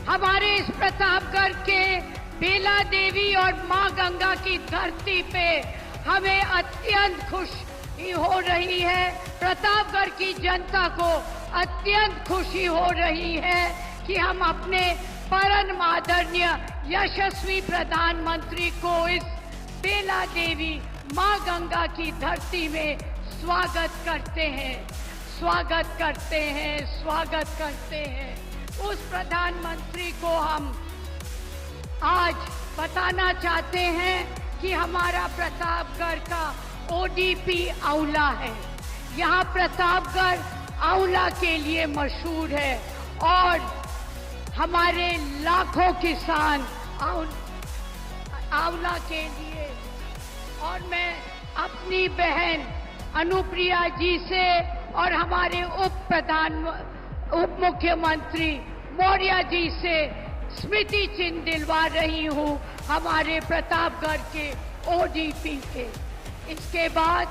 हमारे इस प्रतापगढ़ के बेला देवी और मां गंगा की धरती पे हमें अत्यंत खुशी हो रही है। प्रतापगढ़ की जनता को अत्यंत खुशी हो रही है कि हम अपने परम आदरणीय यशस्वी प्रधानमंत्री को इस बेला देवी मां गंगा की धरती में स्वागत करते हैं, स्वागत करते हैं, स्वागत करते हैं। उस प्रधानमंत्री को हम आज बताना चाहते हैं कि हमारा प्रतापगढ़ का ओडीपी आंवला है। यहाँ प्रतापगढ़ आंवला के लिए मशहूर है और हमारे लाखों किसान आंवला के लिए। और मैं अपनी बहन अनुप्रिया जी से और हमारे उप मुख्यमंत्री मौर्य जी से स्मृति चिन्ह दिलवा रही हूँ हमारे प्रतापगढ़ के ओडीपी के। इसके बाद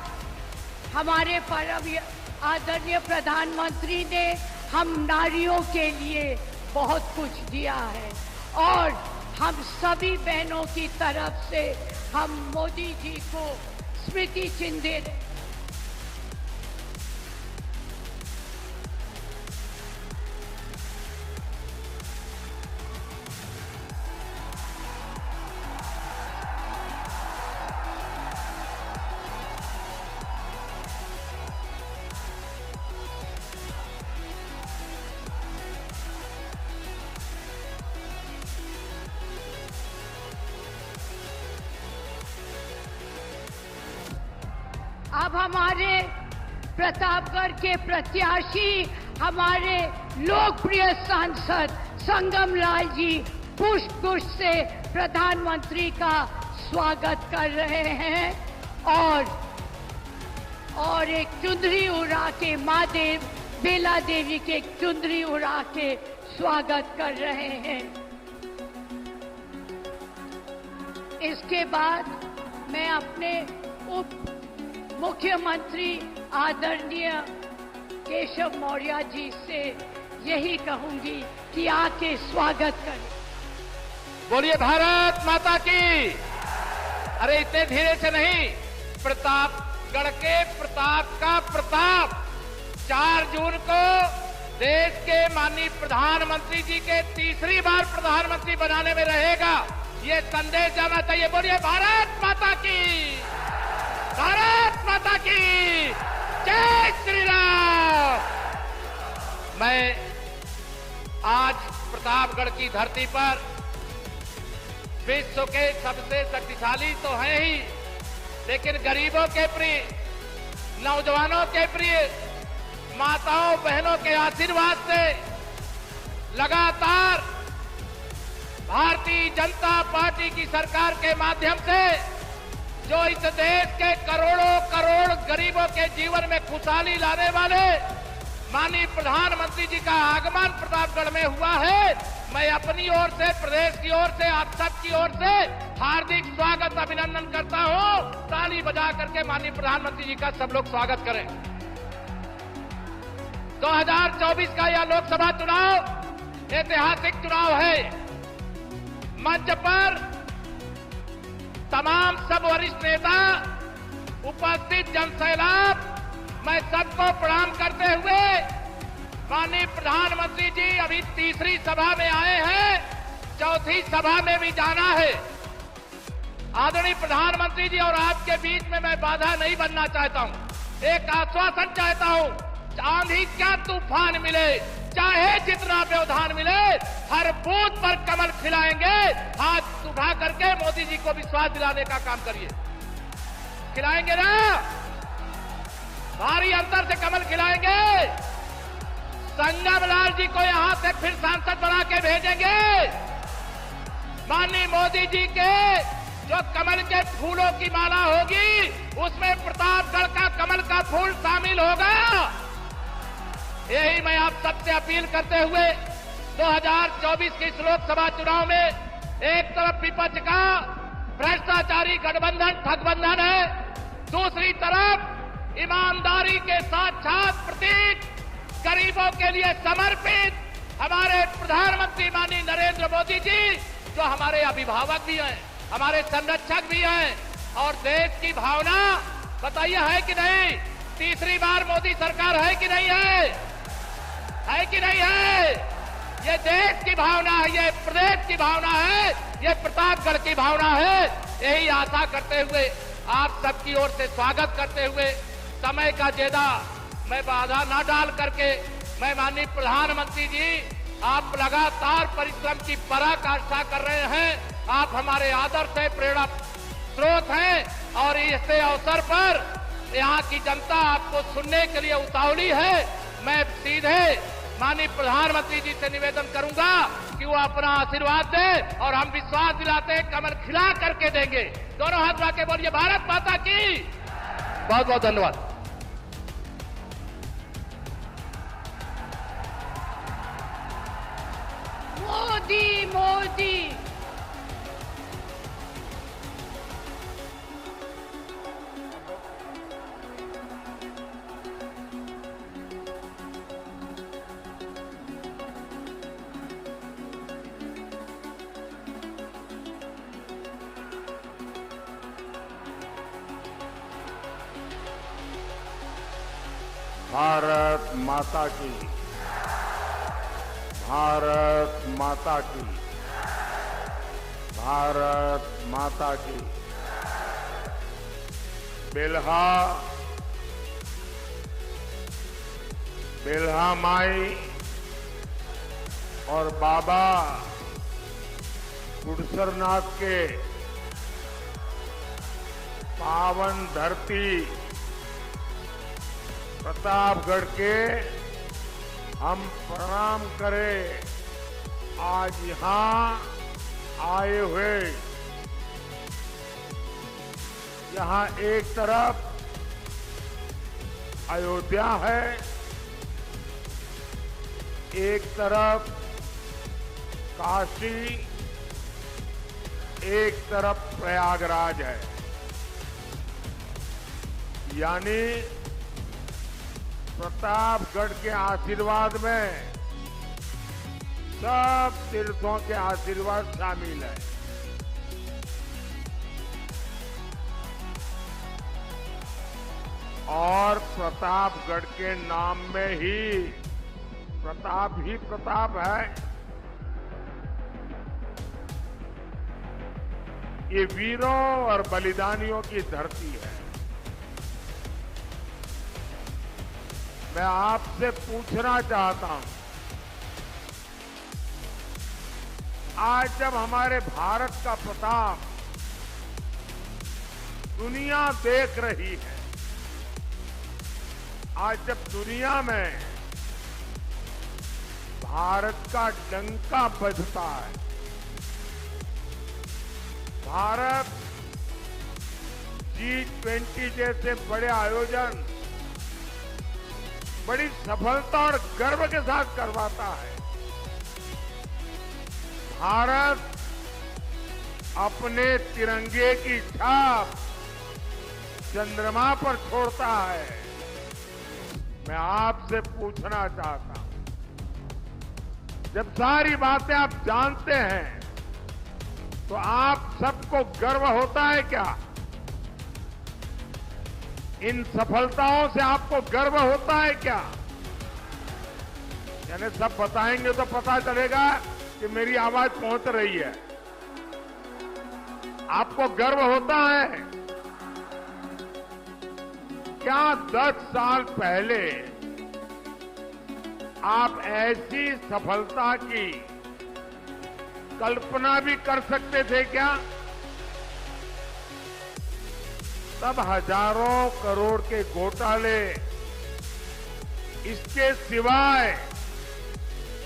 हमारे परम आदरणीय प्रधानमंत्री ने हम नारियों के लिए बहुत कुछ दिया है और हम सभी बहनों की तरफ से हम मोदी जी को स्मृति चिन्ह दे रहे हैं। अब हमारे प्रतापगढ़ के प्रत्याशी हमारे लोकप्रिय सांसद संगम लाल जी पुष्प से प्रधानमंत्री का स्वागत कर रहे हैं और एक चुंदरी उड़ा के मां बेला देवी के चुंदरी उड़ा के स्वागत कर रहे हैं। इसके बाद मैं अपने उप मुख्यमंत्री आदरणीय केशव मौर्य जी से यही कहूंगी कि आके स्वागत करें। बोलिए भारत माता की। अरे इतने धीरे से नहीं, प्रतापगढ़ के प्रताप का प्रताप 4 जून को देश के माननीय प्रधानमंत्री जी के तीसरी बार प्रधानमंत्री बनाने में रहेगा, ये संदेश जाना चाहिए। बोलिए भारत माता की, भारत माता की जय श्री राम। मैं आज प्रतापगढ़ की धरती पर विश्व के सबसे शक्तिशाली तो हैं ही, लेकिन गरीबों के प्रिय, नौजवानों के प्रिय, माताओं बहनों के आशीर्वाद से लगातार भारतीय जनता पार्टी की सरकार के माध्यम से जो इस देश के करोड़ों करोड़ गरीबों के जीवन में खुशहाली लाने वाले माननीय प्रधानमंत्री जी का आगमन प्रतापगढ़ में हुआ है। मैं अपनी ओर से, प्रदेश की ओर से, आप सब की ओर से हार्दिक स्वागत अभिनंदन करता हूं। ताली बजा करके माननीय प्रधानमंत्री जी का सब लोग स्वागत करें। 2024 का यह लोकसभा चुनाव ऐतिहासिक चुनाव है। मंच पर तमाम सब वरिष्ठ नेता, उपस्थित जनसैलाब, मैं सबको प्रणाम करते हुए माननीय प्रधानमंत्री जी अभी तीसरी सभा में आए हैं, चौथी सभा में भी जाना है। आदरणीय प्रधानमंत्री जी और आपके बीच में मैं बाधा नहीं बनना चाहता हूं। एक आश्वासन चाहता हूं, आंधी क्या तूफान मिले, चाहे जितना व्यवधान मिले, हर बूथ पर कमल खिलाएंगे। हाथ उठा करके मोदी जी को विश्वास दिलाने का काम करिए। खिलाएंगे ना? भारी अंतर से कमल खिलाएंगे। संगम लाल जी को यहां से फिर सांसद बना के भेजेंगे। माननीय मोदी जी के जो कमल के फूलों की माला होगी, उसमें प्रतापगढ़ का कमल का फूल शामिल होगा। यही मैं आप सबसे अपील करते हुए 2024 के इस लोकसभा चुनाव में एक तरफ विपक्ष का भ्रष्टाचारी गठबंधन ठगबंधन है, दूसरी तरफ ईमानदारी के साक्षात प्रतीक, गरीबों के लिए समर्पित हमारे प्रधानमंत्री माननीय नरेंद्र मोदी जी जो हमारे अभिभावक भी हैं, हमारे संरक्षक भी हैं और देश की भावना बताइए है कि नहीं? तीसरी बार मोदी सरकार है कि नहीं है? है कि नहीं है? ये देश की भावना है, ये प्रदेश की भावना है, ये प्रतापगढ़ की भावना है। यही आशा करते हुए आप सबकी ओर से स्वागत करते हुए समय का ज्यादा मैं बाधा न डाल करके मैं माननीय प्रधानमंत्री जी आप लगातार परिश्रम की पराकाष्ठा कर रहे हैं। आप हमारे आदर्श है, प्रेरणा स्रोत हैं और इस अवसर पर यहाँ की जनता आपको सुनने के लिए उतावली है। मैं सीधे माननीय प्रधानमंत्री जी से निवेदन करूंगा कि वो अपना आशीर्वाद दें और हम विश्वास दिलाते हैं कमल खिला करके देंगे। दोनों हाथ उठा के बोलिए भारत माता की। बहुत बहुत धन्यवाद। मोदी मोदी भारत माता की, भारत माता की, भारत माता की। बेल्हा बेल्हा माई और बाबा गुड़सरनाथ के पावन धरती प्रतापगढ़ के हम प्रणाम करें। आज यहां आए हुए, यहां एक तरफ अयोध्या है, एक तरफ काशी, एक तरफ प्रयागराज है। यानी प्रतापगढ़ के आशीर्वाद में सब तीर्थों के आशीर्वाद शामिल है। और प्रतापगढ़ के नाम में ही प्रताप है। ये वीरों और बलिदानियों की धरती है। मैं आपसे पूछना चाहता हूं, आज जब हमारे भारत का प्रताप दुनिया देख रही है, आज जब दुनिया में भारत का डंका बजता है, भारत G20 जैसे बड़े आयोजन बड़ी सफलता और गर्व के साथ करवाता है, भारत अपने तिरंगे की छाप चंद्रमा पर छोड़ता है। मैं आपसे पूछना चाहता हूं, जब सारी बातें आप जानते हैं तो आप सबको गर्व होता है क्या? इन सफलताओं से आपको गर्व होता है क्या? यानी सब बताएंगे तो पता चलेगा कि मेरी आवाज पहुंच रही है। आपको गर्व होता है क्या? 10 साल पहले आप ऐसी सफलता की कल्पना भी कर सकते थे क्या? तब हजारों करोड़ के घोटाले, इसके सिवाय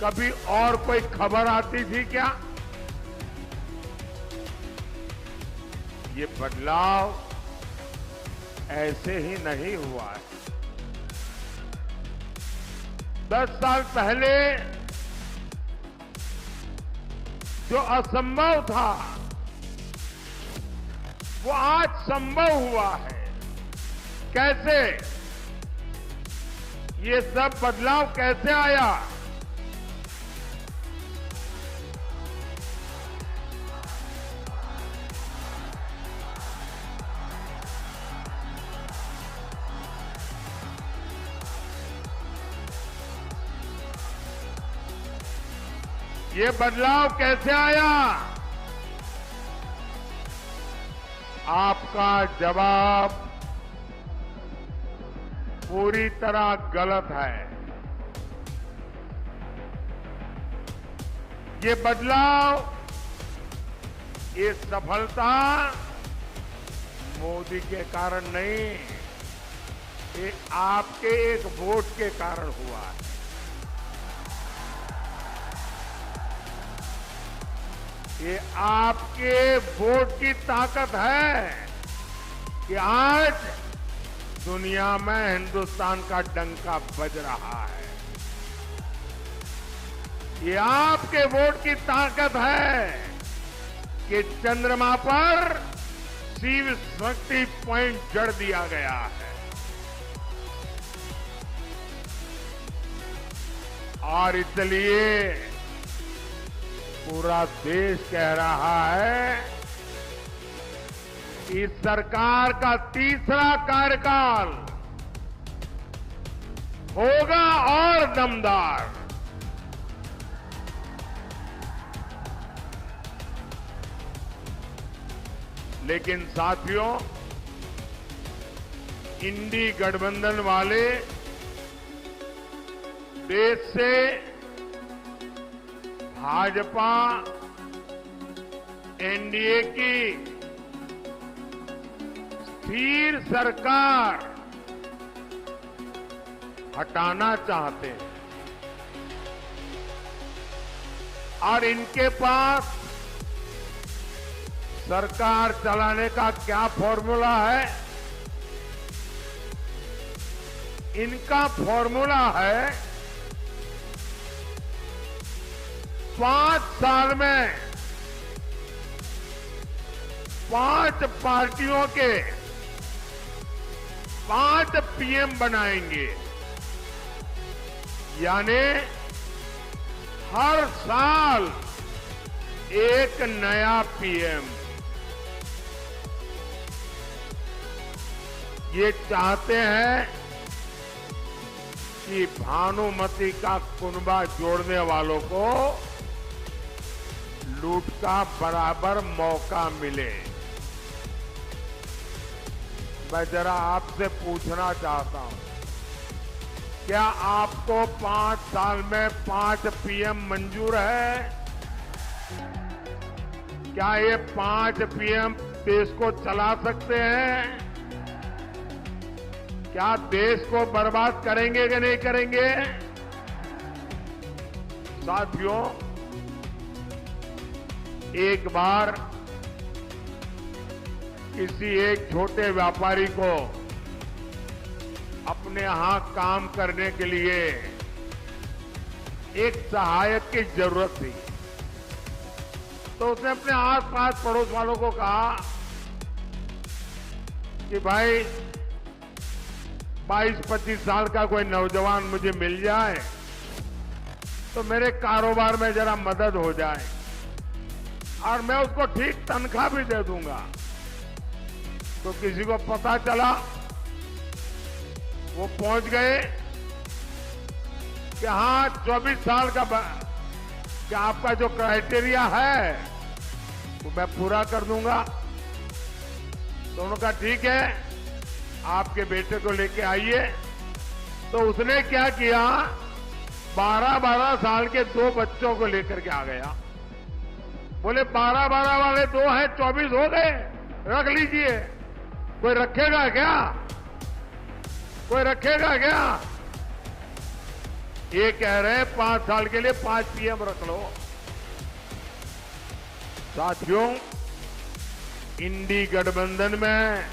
कभी और कोई खबर आती थी क्या? ये बदलाव ऐसे ही नहीं हुआ है। 10 साल पहले जो असंभव था वो आज संभव हुआ है। कैसे? ये सब बदलाव कैसे आया? ये बदलाव कैसे आया? आपका जवाब पूरी तरह गलत है। ये बदलाव, ये सफलता मोदी के कारण नहीं, ये आपके एक वोट के कारण हुआ है। ये आपके वोट की ताकत है कि आज दुनिया में हिंदुस्तान का डंका बज रहा है। ये आपके वोट की ताकत है कि चंद्रमा पर शिव शक्ति पॉइंट जड़ दिया गया है। और इसलिए पूरा देश कह रहा है कि इस सरकार का तीसरा कार्यकाल होगा और दमदार। लेकिन साथियों, इंडी गठबंधन वाले देश से भाजपा एनडीए की स्थिर सरकार हटाना चाहते हैं और इनके पास सरकार चलाने का क्या फॉर्मूला है? इनका फॉर्मूला है 5 साल में 5 पार्टियों के 5 पीएम बनाएंगे, यानी हर साल एक नया पीएम। ये चाहते हैं कि भानुमति का कुनबा जोड़ने वालों को लूट का बराबर मौका मिले। मैं जरा आपसे पूछना चाहता हूं, क्या आपको 5 साल में 5 पीएम मंजूर है? क्या ये 5 पीएम देश को चला सकते हैं? क्या देश को बर्बाद करेंगे कि नहीं करेंगे? साथियों, एक बार किसी एक छोटे व्यापारी को अपने यहां काम करने के लिए एक सहायक की जरूरत थी, तो उसने अपने आस-पास पड़ोस वालों को कहा कि भाई 22-25 साल का कोई नौजवान मुझे मिल जाए तो मेरे कारोबार में जरा मदद हो जाए और मैं उसको ठीक तनख्वाह भी दे दूंगा। तो किसी को पता चला, वो पहुंच गए कि हाँ 24 साल का क्या आपका जो क्राइटेरिया है वो मैं पूरा कर दूंगा। तो उन्होंने कहा ठीक है, आपके बेटे को लेके आइए। तो उसने क्या किया, 12-12 साल के 2 बच्चों को लेकर के आ गया। बोले 12-12 वाले 2 हैं, 24 हो गए, रख लीजिए। कोई रखेगा क्या? कोई रखेगा क्या? ये कह रहे हैं 5 साल के लिए 5 पीएम रख लो। साथियों, इंडी गठबंधन में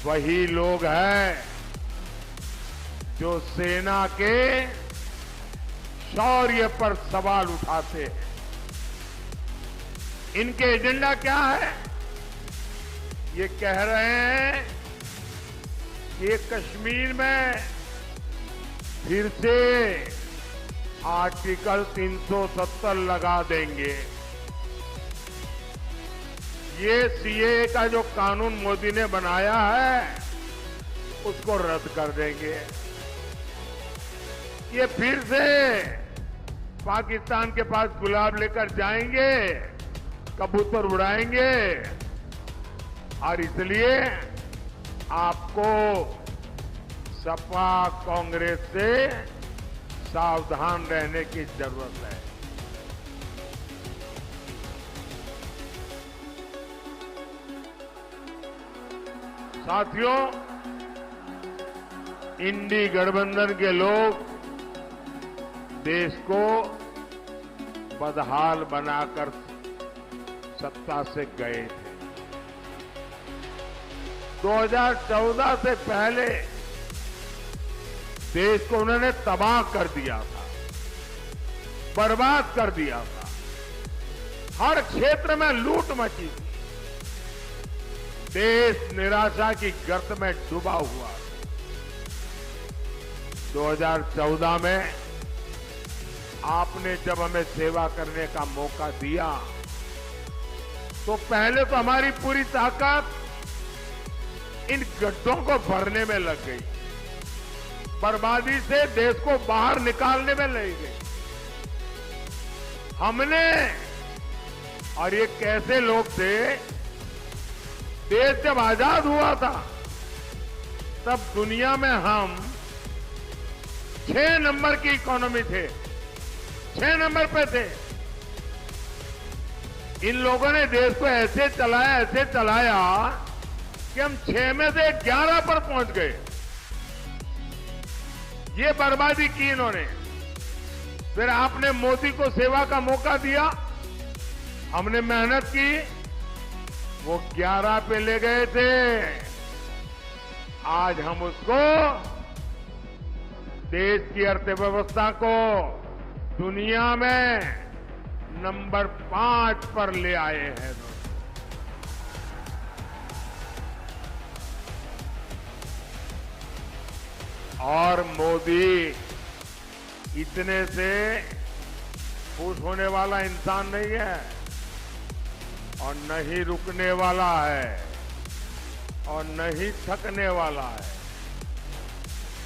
वही लोग हैं जो सेना के शौर्य पर सवाल उठाते हैं। इनके एजेंडा क्या है? ये कह रहे हैं कि कश्मीर में फिर से आर्टिकल 370 लगा देंगे। ये सीएए का जो कानून मोदी ने बनाया है उसको रद्द कर देंगे। ये फिर से पाकिस्तान के पास गुलाब लेकर जाएंगे, कबूतर उड़ाएंगे। और इसलिए आपको सपा कांग्रेस से सावधान रहने की जरूरत है। साथियों, इंडी गठबंधन के लोग देश को बदहाल बनाकर सत्ता से गए थे। 2014 से पहले देश को उन्होंने तबाह कर दिया था, बर्बाद कर दिया था। हर क्षेत्र में लूट मची थी। देश निराशा की गर्त में डूबा हुआ था। 2014 में आपने जब हमें सेवा करने का मौका दिया तो पहले तो हमारी पूरी ताकत इन गड्ढों को भरने में लग गई, बर्बादी से देश को बाहर निकालने में लग गई। हमने, और ये कैसे लोग थे, देश जब आजाद हुआ था तब दुनिया में हम 6 नंबर की इकोनॉमी थे, 6 नंबर पे थे। इन लोगों ने देश को ऐसे चलाया कि हम 6 में से 11 पर पहुंच गए। ये बर्बादी की इन्होंने। फिर आपने मोदी को सेवा का मौका दिया, हमने मेहनत की, वो 11 पे ले गए थे। आज हम उसको, देश की अर्थव्यवस्था को दुनिया में नंबर 5 पर ले आए हैं। और मोदी इतने से खुश होने वाला इंसान नहीं है और न ही रुकने वाला है और न ही थकने वाला है।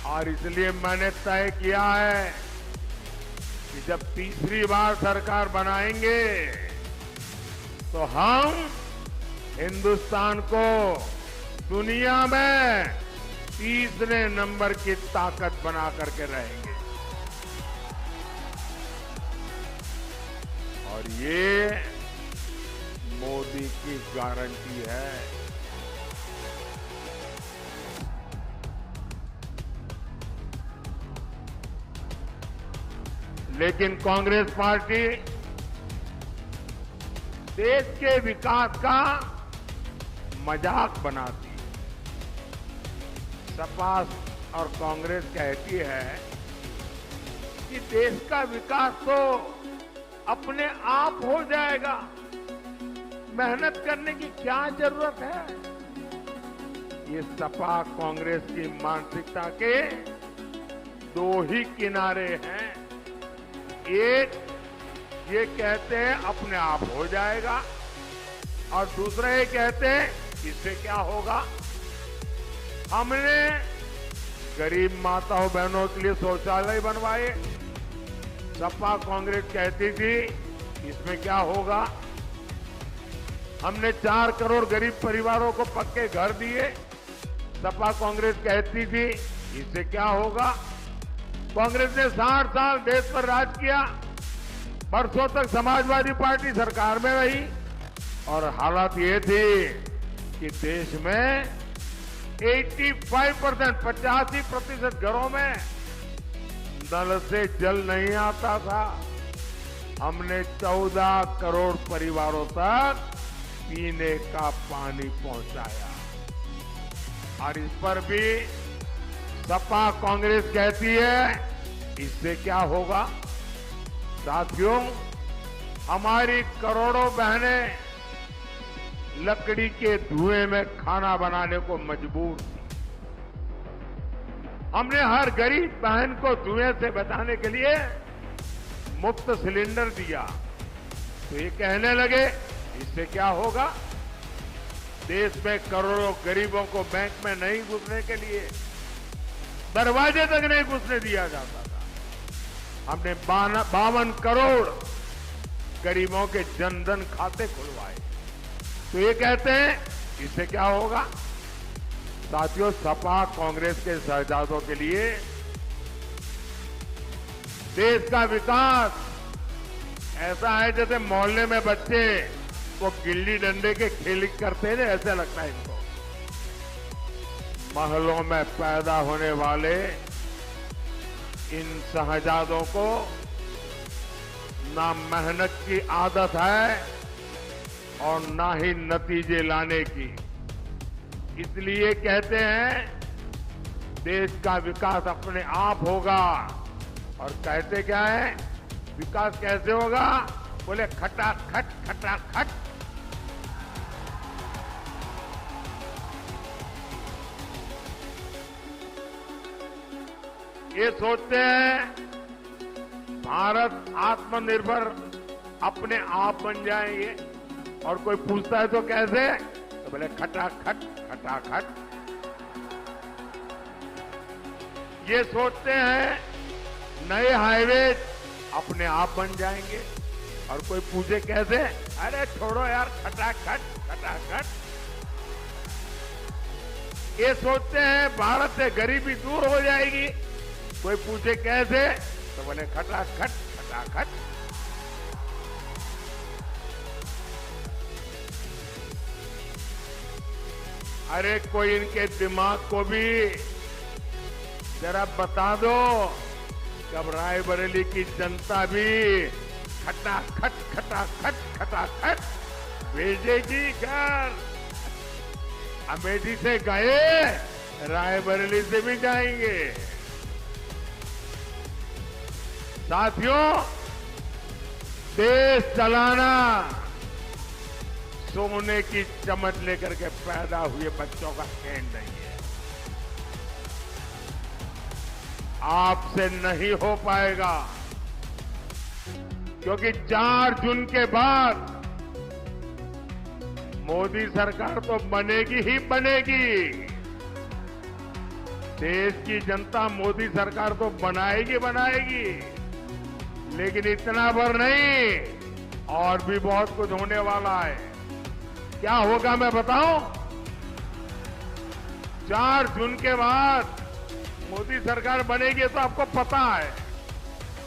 और इसलिए मैंने तय किया है कि जब तीसरी बार सरकार बनाएंगे तो हम हिंदुस्तान को दुनिया में तीसरे नंबर की ताकत बना करके रहेंगे। और ये मोदी की गारंटी है। लेकिन कांग्रेस पार्टी देश के विकास का मजाक बनाती है। सपा और कांग्रेस कहती है कि देश का विकास तो अपने आप हो जाएगा, मेहनत करने की क्या जरूरत है। ये सपा कांग्रेस की मानसिकता के 2 ही किनारे हैं। एक, ये कहते हैं अपने आप हो जाएगा, और दूसरा ये कहते हैं इससे क्या होगा। हमने गरीब माताओं बहनों के लिए शौचालय बनवाए, सपा कांग्रेस कहती थी इसमें क्या होगा। हमने 4 करोड़ गरीब परिवारों को पक्के घर दिए, सपा कांग्रेस कहती थी इससे क्या होगा। कांग्रेस ने 60 साल देश पर राज किया, बरसों तक समाजवादी पार्टी सरकार में रही, और हालात ये थी कि देश में 85% घरों में नल से जल नहीं आता था। हमने 14 करोड़ परिवारों तक पीने का पानी पहुंचाया। और इस पर भी सपा कांग्रेस कहती है इससे क्या होगा। साथियों, हमारी करोड़ों बहनें लकड़ी के धुएं में खाना बनाने को मजबूर थी। हमने हर गरीब बहन को धुएं से बचाने के लिए मुफ्त सिलेंडर दिया। तो ये कहने लगे इससे क्या होगा। देश में करोड़ों गरीबों को बैंक में नहीं घुसने के लिए दरवाजे तक नहीं घुसने दिया जाता था। हमने 52 करोड़ गरीबों के जनधन खाते खुलवाए। तो ये कहते हैं इससे क्या होगा? साथियों, सपा कांग्रेस के शहजादों के लिए देश का विकास ऐसा है जैसे मोहल्ले में बच्चे वो गिल्ली डंडे के खेल करते हैं, ऐसा लगता है इनको। महलों में पैदा होने वाले इन शहजादों को ना मेहनत की आदत है और ना ही नतीजे लाने की। इसलिए कहते हैं देश का विकास अपने आप होगा। और कहते क्या है? विकास कैसे होगा? बोले खटाखट खटाखट। ये सोचते हैं भारत आत्मनिर्भर अपने आप बन जाएंगे, और कोई पूछता है तो कैसे? तो बोले खटाखट खटाखट। ये सोचते हैं नए हाईवे अपने आप बन जाएंगे, और कोई पूछे कैसे? अरे छोड़ो यार, खटाखट खटाखट। ये सोचते हैं भारत से गरीबी दूर हो जाएगी, कोई पूछे कैसे? तो बोले खटाखट खटाखट। अरे कोई इनके दिमाग को भी जरा बता दो, कब रायबरेली की जनता भी खटाखट खटाखट खटाखट भेजेगी घर। अमेठी से गए, रायबरेली से भी जाएंगे। साथियों, देश चलाना सोने की चमच लेकर के पैदा हुए बच्चों का खेल नहीं है। आपसे नहीं हो पाएगा, क्योंकि 4 जून के बाद मोदी सरकार तो बनेगी ही बनेगी। देश की जनता मोदी सरकार तो बनाएगी बनाएगी, लेकिन इतना भर नहीं, और भी बहुत कुछ होने वाला है। क्या होगा मैं बताऊं? 4 जून के बाद मोदी सरकार बनेगी तो आपको पता है,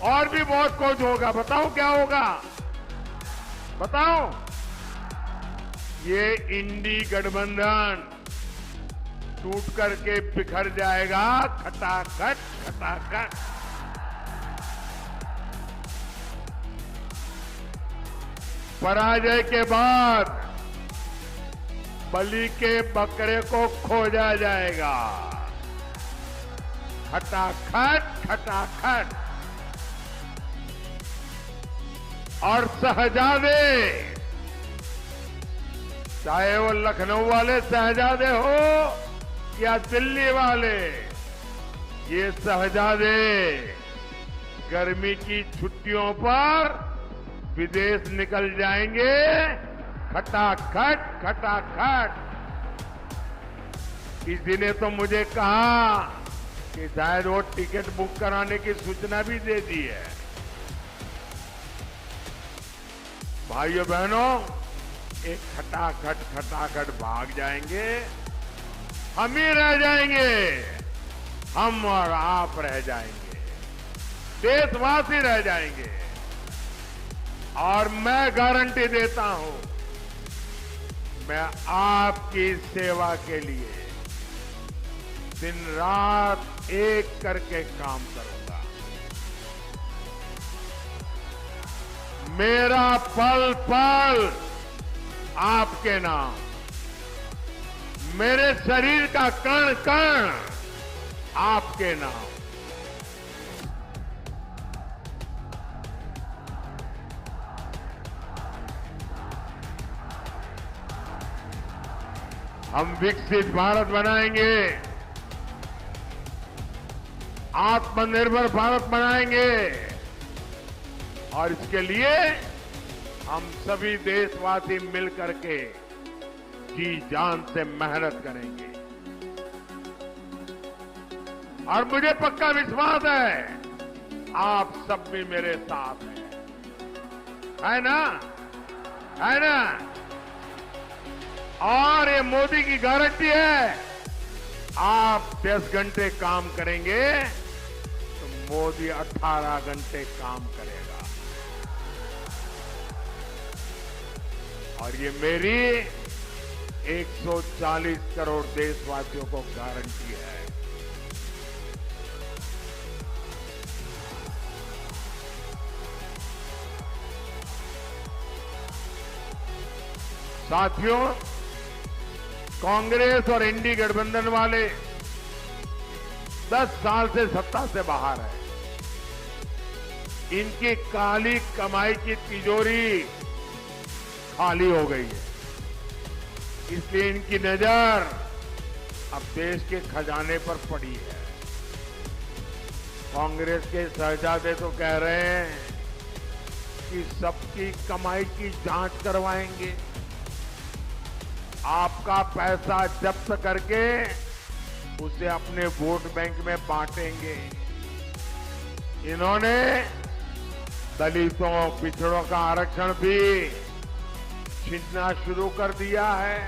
और भी बहुत कुछ होगा। बताओ क्या होगा? बताओ। ये इंडी गठबंधन टूट करके बिखर जाएगा, खटाखट खटाखट। पराजय के बाद बलि के बकरे को खोजा जाएगा, खटाखट खटाखट। और शहजादे, चाहे वो लखनऊ वाले शहजादे हो या दिल्ली वाले, ये शहजादे गर्मी की छुट्टियों पर विदेश निकल जाएंगे, खटाखट खटाखट। किसी ने तो मुझे कहा कि शायद वो टिकट बुक कराने की सूचना भी दे दी है। भाइयों बहनों, एक खटाखट खटाखट भाग जाएंगे, हम ही रह जाएंगे, हम और आप रह जाएंगे, देशवासी रह जाएंगे। और मैं गारंटी देता हूं, मैं आपकी सेवा के लिए दिन रात एक करके काम करूंगा। मेरा पल पल आपके नाम, मेरे शरीर का कण कण आपके नाम। हम विकसित भारत बनाएंगे, आत्मनिर्भर भारत बनाएंगे, और इसके लिए हम सभी देशवासी मिलकर के जी जान से मेहनत करेंगे। और मुझे पक्का विश्वास है आप सब भी मेरे साथ हैं, है ना? है ना? और ये मोदी की गारंटी है, आप 10 घंटे काम करेंगे तो मोदी 18 घंटे काम करेगा। और ये मेरी 140 करोड़ देशवासियों को गारंटी है। साथियों, कांग्रेस और इंडी गठबंधन वाले 10 साल से सत्ता से बाहर है। इनकी काली कमाई की तिजोरी खाली हो गई है, इसलिए इनकी नजर अब देश के खजाने पर पड़ी है। कांग्रेस के शहजादे तो कह रहे हैं कि सबकी कमाई की जांच करवाएंगे, आपका पैसा जब्त करके उसे अपने वोट बैंक में बांटेंगे। इन्होंने दलितों, पिछड़ों का आरक्षण भी छीनना शुरू कर दिया है।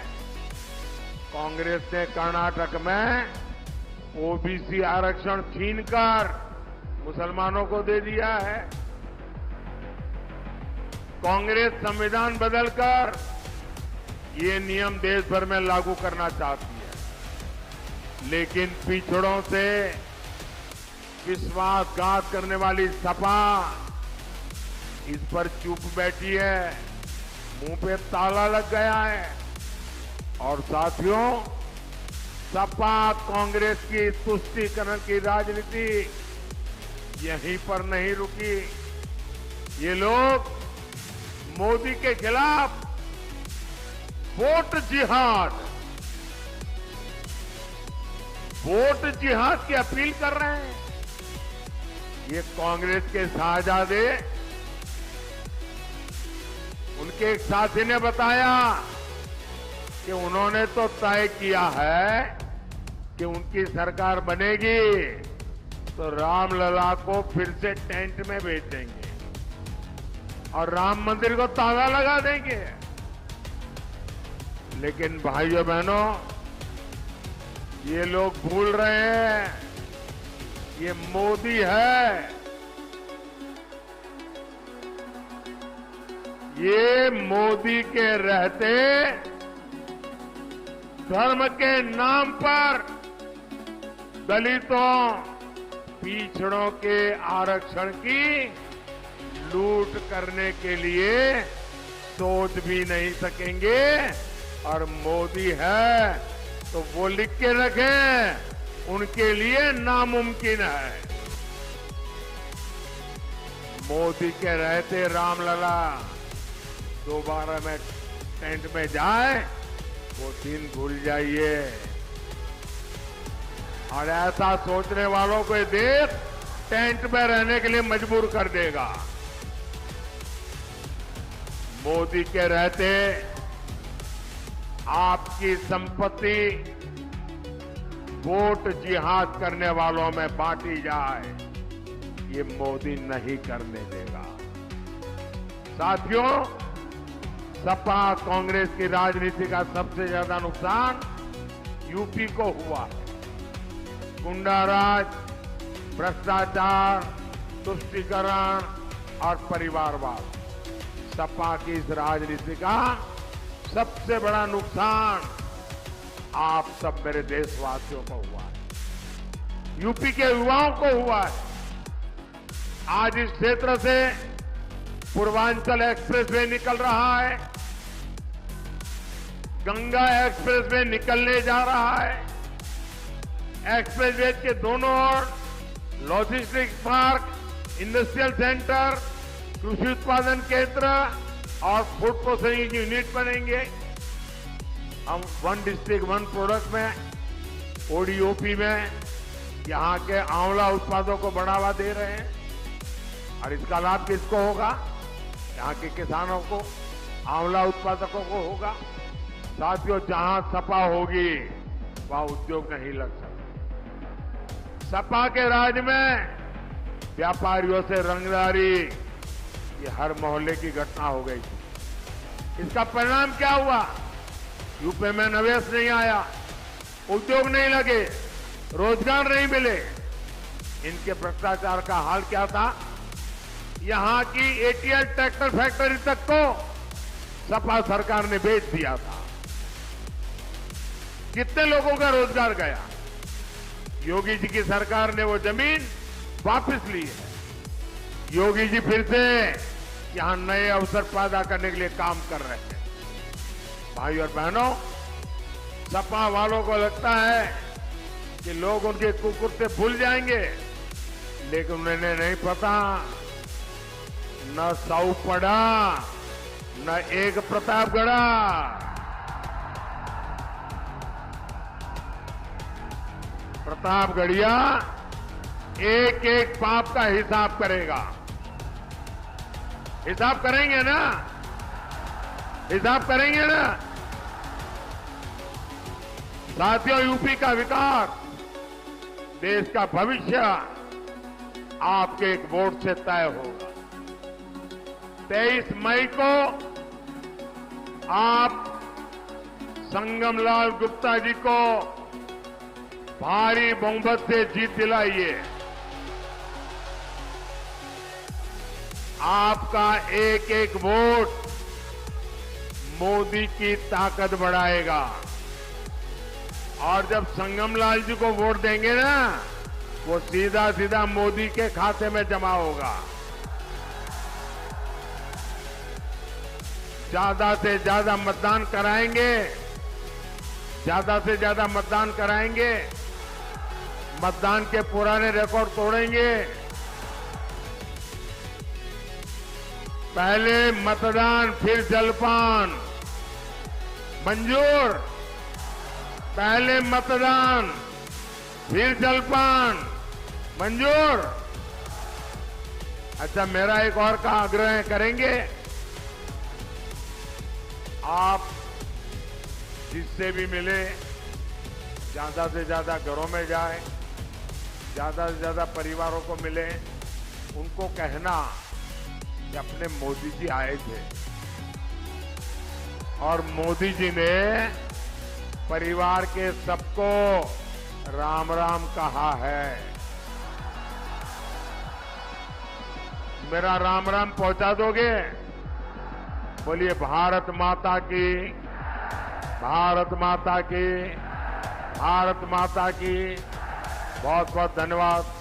कांग्रेस ने कर्नाटक में ओबीसी आरक्षण छीनकर मुसलमानों को दे दिया है। कांग्रेस संविधान बदलकर ये नियम देश भर में लागू करना चाहती है, लेकिन पिछड़ों से विश्वासघात करने वाली सपा इस पर चुप बैठी है, मुंह पे ताला लग गया है। और साथियों, सपा कांग्रेस की तुष्टीकरण की राजनीति यहीं पर नहीं रुकी। ये लोग मोदी के खिलाफ वोट जिहाद की अपील कर रहे हैं। ये कांग्रेस के शहजादे, उनके एक साथी ने बताया कि उन्होंने तो तय किया है कि उनकी सरकार बनेगी तो रामलला को फिर से टेंट में भेज देंगे और राम मंदिर को ताला लगा देंगे। लेकिन भाइयों बहनों, ये लोग भूल रहे हैं, ये मोदी है, ये मोदी के रहते धर्म के नाम पर दलितों, पिछड़ों के आरक्षण की लूट करने के लिए सोच भी नहीं सकेंगे। और मोदी है तो वो लिख के रखें, उनके लिए नामुमकिन है। मोदी के रहते रामलला दोबारा में टेंट में जाए, वो दिन भूल जाइए। और ऐसा सोचने वालों को ये देश टेंट में रहने के लिए मजबूर कर देगा। मोदी के रहते आपकी संपत्ति वोट जिहाद करने वालों में बांटी जाए, ये मोदी नहीं करने देगा। साथियों, सपा कांग्रेस की राजनीति का सबसे ज्यादा नुकसान यूपी को हुआ है। गुंडाराज, भ्रष्टाचार, तुष्टीकरण और परिवारवाद, सपा की इस राजनीति का सबसे बड़ा नुकसान आप सब मेरे देशवासियों को हुआ है, यूपी के युवाओं को हुआ है। आज इस क्षेत्र से पूर्वांचल एक्सप्रेसवे निकल रहा है, गंगा एक्सप्रेसवे निकलने जा रहा है। एक्सप्रेसवे के दोनों ओर लॉजिस्टिक पार्क, इंडस्ट्रियल सेंटर, कृषि उत्पादन केंद्र और फूड प्रोसेसिंग यूनिट बनेंगे। हम वन डिस्ट्रिक्ट वन प्रोडक्ट में, ओडीओपी में यहां के आंवला उत्पादों को बढ़ावा दे रहे हैं। और इसका लाभ किसको होगा? यहां के किसानों को, आंवला उत्पादकों को होगा। साथियों, जहां सपा होगी वहां उद्योग नहीं लग सकता। सपा के राज में व्यापारियों से रंगदारी, ये हर मोहल्ले की घटना हो गई। इसका परिणाम क्या हुआ? यूपी में निवेश नहीं आया, उद्योग नहीं लगे, रोजगार नहीं मिले। इनके भ्रष्टाचार का हाल क्या था? यहां की एटीएल ट्रैक्टर फैक्ट्री तक को सपा सरकार ने बेच दिया था। कितने लोगों का रोजगार गया? योगी जी की सरकार ने वो जमीन वापस ली है। योगी जी फिर से यहां नए अवसर पैदा करने के लिए काम कर रहे हैं। भाई और बहनों, सपा वालों को लगता है कि लोग उनके कुकुर से भूल जाएंगे, लेकिन उन्हें नहीं पता, न साउ पड़ा न एक प्रतापगढ़ा। प्रतापगढ़िया एक एक पाप का हिसाब करेगा। हिसाब करेंगे ना? हिसाब करेंगे ना? साथियों, यूपी का विकास, देश का भविष्य आपके एक वोट से तय होगा। 23 मई को आप संगमलाल गुप्ता जी को भारी बहुमत से जीत दिलाइए। आपका एक एक वोट मोदी की ताकत बढ़ाएगा। और जब संगमलाल जी को वोट देंगे ना, वो सीधा सीधा मोदी के खाते में जमा होगा। ज्यादा से ज्यादा मतदान कराएंगे, ज्यादा से ज्यादा मतदान कराएंगे, मतदान के पुराने रिकॉर्ड तोड़ेंगे। पहले मतदान फिर जलपान मंजूर। पहले मतदान फिर जलपान मंजूर। अच्छा, मेरा एक और का आग्रह करेंगे, आप जिससे भी मिले ज्यादा से ज्यादा घरों में जाए, ज्यादा से ज्यादा परिवारों को मिले, उनको कहना कि अपने मोदी जी आए थे और मोदी जी ने परिवार के सबको राम राम कहा है। मेरा राम राम पहुंचा दोगे? बोलिए भारत माता की, भारत माता की, भारत माता की। बहुत बहुत धन्यवाद।